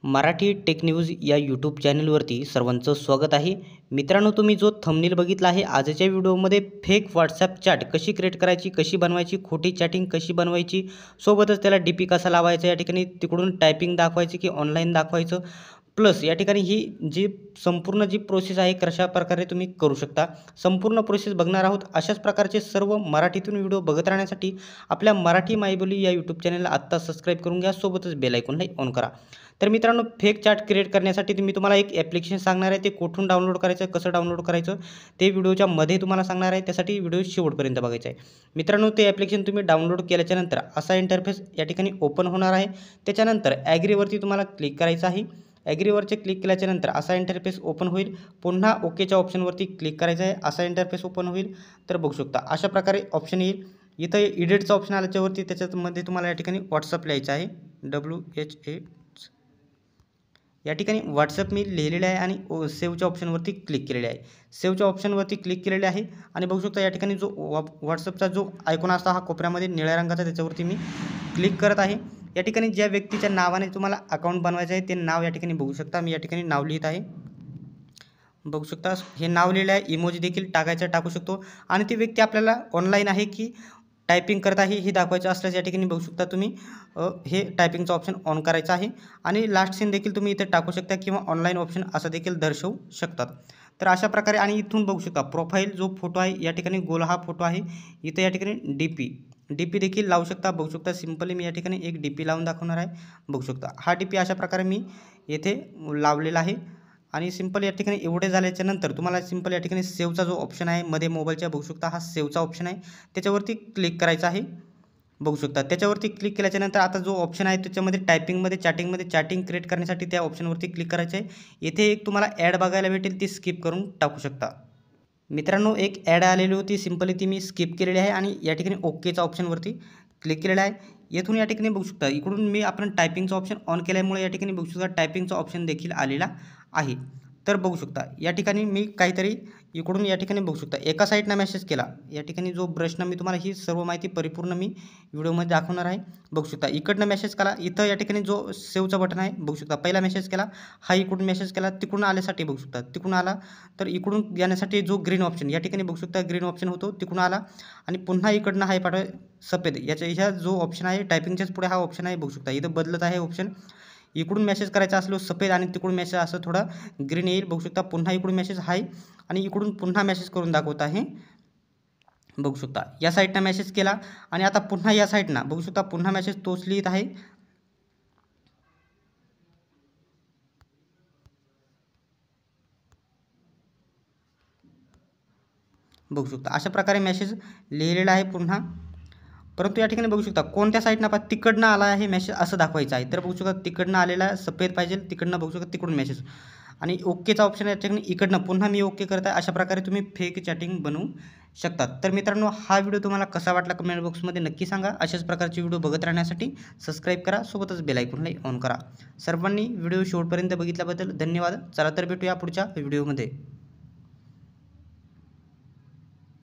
Marathi tech news या YouTube चॅनलवरती सर्वांचं स्वागत आहे. मित्रांनो, तुम्ही जो थंबनेल बघितला आहे आजच्या व्हिडिओमध्ये फेक व्हॉट्सॲप चॅट कशी क्रिएट करायची, कशी बनवायची, खोटी चॅटिंग कशी बनवायची, सोबतच त्याला डीपी कसा लावायचा, या ठिकाणी तिकडून टायपिंग दाखवायची की ऑनलाईन दाखवायचं, प्लस या ठिकाणी ही जी संपूर्ण प्रोसेस आहे कशा प्रकारे तुम्ही करू शकता, संपूर्ण प्रोसेस बघणार आहोत. अशाच प्रकारचे सर्व मराठीतून व्हिडिओ बघत राहण्यासाठी आपल्या मराठी मायबोली या यूट्यूब चॅनलला आत्ता सबस्क्राईब करून घ्या, सोबतच बेल आयकॉनला ऑन करा. तर मित्रांनो, फेक चॅट क्रिएट करण्यासाठी मी तुम्हाला एक ॲप्लिकेशन सांगणार आहे. ते कुठून डाउनलोड करायचं, कसं डाउनलोड करायचं ते व्हिडिओच्या मध्ये तुम्हाला सांगणार आहे. त्यासाठी व्हिडिओ शेवटपर्यंत बघायचा आहे. मित्रांनो, ते ॲप्लिकेशन तुम्ही डाउनलोड केल्याच्यानंतर असा इंटरफेस या ठिकाणी ओपन होणार आहे. त्याच्यानंतर ॲग्रीवरती तुम्हाला क्लिक करायचं आहे. ॲग्रीवरचे क्लिक केल्याच्यानंतर असा इंटरफेस ओपन होईल. पुन्हा ओकेच्या ऑप्शनवरती क्लिक करायचं आहे. असा इंटरफेस ओपन होईल. तर बघू शकता अशा प्रकारे ऑप्शन येईल. इथं एडिटचा ऑप्शन आल्याच्यावरती त्याच्यामध्ये तुम्हाला या ठिकाणी व्हॉट्सअप लिहायचं आहे. WHA या ठिकाणी व्हॉट्सअप मी लिहिलेले आहे आणि सेव्हच्या ऑप्शनवरती क्लिक केलेले आहे. सेव्हच्या ऑप्शनवरती क्लिक केलेले आहे आणि बघू शकता या ठिकाणी जो व्हॉट्सअपचा जो आयकॉन असता हा कोपऱ्यामध्ये निळ्या रंगाचा, त्याच्यावरती मी क्लिक करत आहे. या ठिकाणी ज्या व्यक्तीच्या नावाने तुम्हाला अकाउंट बनवायचं आहे ते नाव या ठिकाणी बघू शकता. मी या ठिकाणी नाव लिहित आहे. बघू शकता हे नाव लिहिलं आहे. इमोजी देखील टाकू शकतो आणि ती व्यक्ती आपल्याला ऑनलाईन आहे की टायपिंग करत आहे हे दाखवायचं असल्यास या ठिकाणी बघू शकता तुम्ही हे टायपिंगचं ऑप्शन ऑन करायचं आहे आणि लास्ट सीन देखील तुम्ही इथे टाकू शकता किंवा ऑनलाईन ऑप्शन असं देखील दर्शवू शकतात. तर अशा प्रकारे आणि इथून बघू शकता प्रोफाईल जो फोटो आहे या ठिकाणी गोल हा फोटो आहे. इथं या ठिकाणी डीपी देखील लावू शकता. बघू शकता सिंपली मी या ठिकाणी एक डीपी लावून दाखवणार आहे. बघू शकता हा डीपी अशा प्रकारे मी येथे लावलेला आहे आणि सिंपल या ठिकाणी एवढे झाल्याच्या नंतर तुम्हाला सिंपल या ठिकाणी सेव्हचा जो ऑप्शन आहे मध्ये मोबाईलच्या, बघू शकता हा सेव्हचा ऑप्शन आहे, त्याच्यावरती क्लिक करायचा आहे. बघू शकता त्याच्यावरती क्लिक केल्याच्यानंतर आता जो ऑप्शन आहे त्याच्यामध्ये टायपिंगमध्ये चॅटिंग क्रिएट करण्यासाठी त्या ऑप्शनवरती क्लिक करायचं आहे. येथे एक तुम्हाला ॲड बघायला भेटेल, ती स्किप करून टाकू शकता. मित्रांनो, एक ॲड आलेली होती, सिंपली ती मी स्किप केलेली आहे आणि या ठिकाणी ओकेचा ऑप्शनवरती क्लिक केलेला आहे. येथून या ठिकाणी बघू शकता इकडून मी आपण टायपिंगचा ऑप्शन ऑन केल्यामुळे या ठिकाणी बघू शकता टायपिंगचा ऑप्शन देखील आलेला आहे. तर बघू शकता या ठिकाणी मी काहीतरी इकडून या ठिकाणी बघू शकता एका साईडनं मेसेज केला. या ठिकाणी जो ब्रशनं मी तुम्हाला ही सर्व माहिती परिपूर्ण मी व्हिडिओमध्ये दाखवणार आहे. बघू शकता इकडनं मेसेज केला, इथं या ठिकाणी जो सेव्हचा बटन आहे बघू शकता पहिला मेसेज केला, हा इकडून मेसेज केला, तिकडून आल्यासाठी बघू शकता तिकडून आला, तर इकडून येण्यासाठी जो ग्रीन ऑप्शन या ठिकाणी बघू शकता ग्रीन ऑप्शन होतो, तिकडून आला आणि पुन्हा इकडनं हाय पाठवा सफेद, ह्या जो ऑप्शन आहे टायपिंगच्याच पुढे हा ऑप्शन आहे. बघू शकता इथं बदलत आहे ऑप्शन. इकडून मेसेज करायचा असलो सफेद आणि तिकडून मेसेज असं थोडं ग्रीन येईल. बघू शकता पुन्हा इकडून मेसेज आहे आणि इकडून पुन्हा मेसेज करून दाखवत आहे. बघू शकता या साईडनं मेसेज केला आणि आता पुन्हा या साईडनं बघू शकता पुन्हा मेसेज तोच लिहित आहे. बघू शकता अशा प्रकारे मेसेज लिहिलेला आहे पुन्हा, परंतु या ठिकाणी बघू शकता कोणत्या साईडनं आपण तिकडनं आला आहे मेसेज असं दाखवायचं आहे. तर बघू शकता तिकडनं आलेला सफेद पाहिजे, तिकडनं बघू शकता तिकडून मेसेज आणि ओकेचा ऑप्शन या ठिकाणी इकडनं पुन्हा मी ओके करत आहे. अशा प्रकारे तुम्ही फेक चॅटिंग बनवू शकतात. तर मित्रांनो, हा व्हिडिओ तुम्हाला कसा वाटला कमेंट बॉक्समध्ये नक्की सांगा. अशाच प्रकारचे व्हिडिओ बघत राहण्यासाठी सबस्क्राईब करा, सोबतच बेल आयकॉनला ऑन करा. सर्वांनी व्हिडिओ शेवटपर्यंत बघितल्याबद्दल धन्यवाद. चला तर भेटूया पुढच्या व्हिडिओमध्ये.